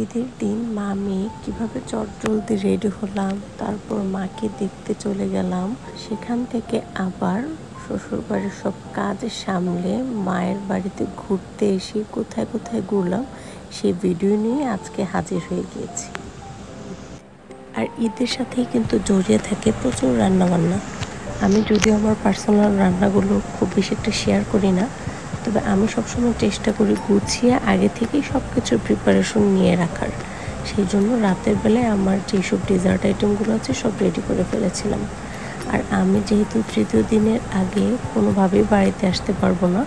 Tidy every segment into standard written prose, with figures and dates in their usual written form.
ঈদের দিন মা মেয়ে কীভাবে চটজলদি রেডি হলাম, তারপর মাকে দেখতে চলে গেলাম। সেখান থেকে আবার শ্বশুরবাড়ির সব কাজ সামলে মায়ের বাড়িতে ঘুরতে এসে কোথায় কোথায় ঘুরলাম সেই ভিডিও নিয়ে আজকে হাজির হয়ে গিয়েছি। আর ঈদের সাথেই কিন্তু জড়িয়ে থাকে প্রচুর রান্নাবান্না। আমি যদিও আমার পার্সোনাল রান্নাগুলো খুব বেশি একটা শেয়ার করি না, তবে আমি সবসময় চেষ্টা করি গুছিয়ে আগে থেকেই সব কিছুর প্রিপারেশন নিয়ে রাখার। সেই জন্য রাতের বেলায় আমার যেসব ডেজার্ট আইটেমগুলো আছে সব রেডি করে ফেলেছিলাম। আর আমি যেহেতু তৃতীয় দিনের আগে কোনোভাবেই বাড়িতে আসতে পারবো না,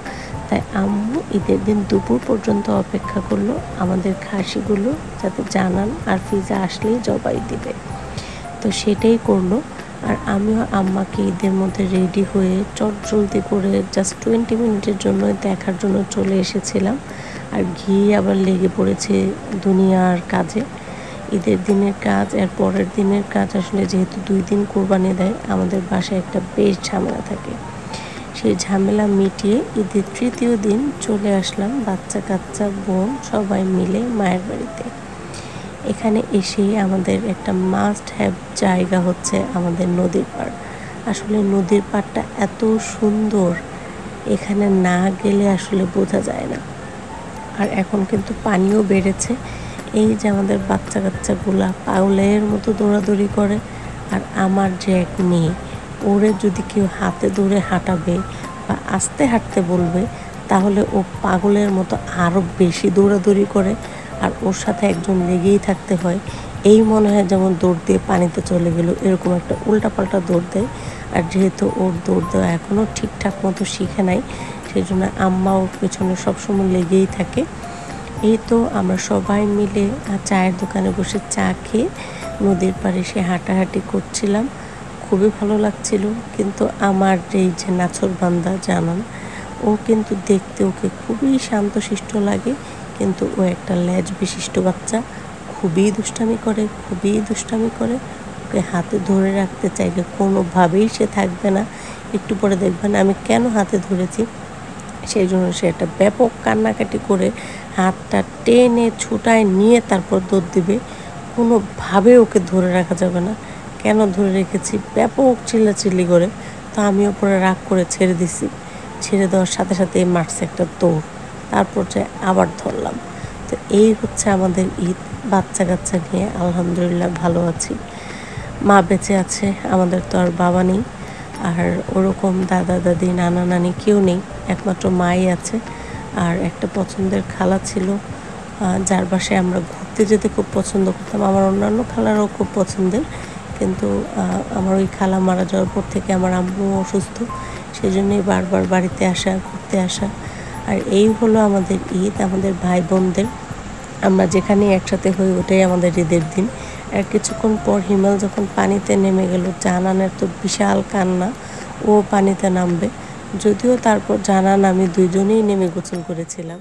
তাই আম্মু ঈদের দিন দুপুর পর্যন্ত অপেক্ষা করলো আমাদের খাসিগুলো যাতে জানান আর ফিজা আসলেই জবাই দিবে। তো সেটাই করলো। আর আমিও আম্মাকে ঈদের মধ্যে রেডি হয়ে চটজলদি করে জাস্ট 20 মিনিটের জন্য দেখার জন্য চলে এসেছিলাম। আর ঘি আবার লেগে পড়েছে দুনিয়ার কাজে। ঈদের দিনের কাজ আর পরের দিনের কাজ আসলে যেহেতু 2 দিন কোরবানি দেয়, আমাদের বাসায় একটা বেশ ঝামেলা থাকে। সেই ঝামেলা মিটিয়ে ঈদের তৃতীয় দিন চলে আসলাম বাচ্চা কাচ্চা বোন সবাই মিলে মায়ের বাড়িতে। এখানে এসে আমাদের একটা মাস্ট হ্যাভ জায়গা হচ্ছে আমাদের নদীর পাড়। আসলে নদীর পাড়টা এত সুন্দর, এখানে না গেলে আসলে বোঝা যায় না। আর এখন কিন্তু পানিও বেড়েছে। এই যে আমাদের বাচ্চা কাচ্চাগুলা পাগলের মতো দৌড়াদৌড়ি করে। আর আমার যে এক মেয়ে, ওরে যদি কেউ হাতে ধরে হাঁটাবে বা আস্তে হাঁটতে বলবে, তাহলে ও পাগলের মতো আরও বেশি দৌড়াদৌড়ি করে। আর ওর সাথে একজন লেগেই থাকতে হয়। এই মনে হয় যেমন দৌড় দিয়ে পানিতে চলে গেল, এরকম একটা উল্টাপাল্টা দৌড় দেয়। আর যেহেতু ওর দৌড় দেওয়া এখনও ঠিকঠাক মতো শিখে নাই, সেই জন্য আম্মা ওর পেছনে সবসময় লেগেই থাকে। এই তো আমরা সবাই মিলে চায়ের দোকানে বসে চা খেয়ে নদীর পাড়ে এসে হাঁটাহাঁটি করছিলাম। খুবই ভালো লাগছিল। কিন্তু আমার এই যে নাছোড়বান্দা জানান, ও কিন্তু দেখতে ওকে খুবই শান্তশিষ্ট লাগে, কিন্তু ও একটা লেজ বিশিষ্ট বাচ্চা। খুবই দুষ্টামি করে। ওকে হাতে ধরে রাখতে চাইলে কোনোভাবেই সে থাকবে না। একটু পরে দেখবেন আমি কেন হাতে ধরেছি, সেই জন্য সে একটা ব্যাপক কান্নাকাটি করে হাতটা টেনে ছুটায় নিয়ে তারপর দৌড় দিবে। কোনোভাবে ওকে ধরে রাখা যাবে না। কেন ধরে রেখেছি, ব্যাপক চিল্লাচিল্লি করে। তো আমি ওপরে রাগ করে ছেড়ে দিছি। ছেড়ে দেওয়ার সাথে সাথে মারছে একটা দৌড়। তারপর যে আবার ধরলাম। তো এই হচ্ছে আমাদের ঈদ। বাচ্চা কাচ্চা নিয়ে আলহামদুলিল্লাহ ভালো আছি। মা বেঁচে আছে, আমাদের তো আর বাবা নেই। আর ওরকম দাদা দাদি নানা নানি কেউ নেই, একমাত্র মাই আছে। আর একটা পছন্দের খালা ছিল, যার বাসায় আমরা ঘুরতে যেতে খুব পছন্দ করতাম। আমার অন্যান্য খালারাও খুব পছন্দের, কিন্তু আমার ওই খালা মারা যাওয়ার পর থেকে আমার আম্মু অসুস্থ, সেই জন্যই বারবার বাড়িতে আসা, ঘুরতে আসা। আর এই হলো আমাদের ঈদ, আমাদের ভাই বোনদের। আমরা যেখানে একসাথে হই ওটাই আমাদের ঈদের দিন। আর কিছুক্ষণ পর হিমাল যখন পানিতে নেমে গেল, জানানের তো বিশাল কান্না, ও পানিতে নামবে। যদিও তারপর জানান আমি দুইজনেই নেমে গোসল করেছিলাম।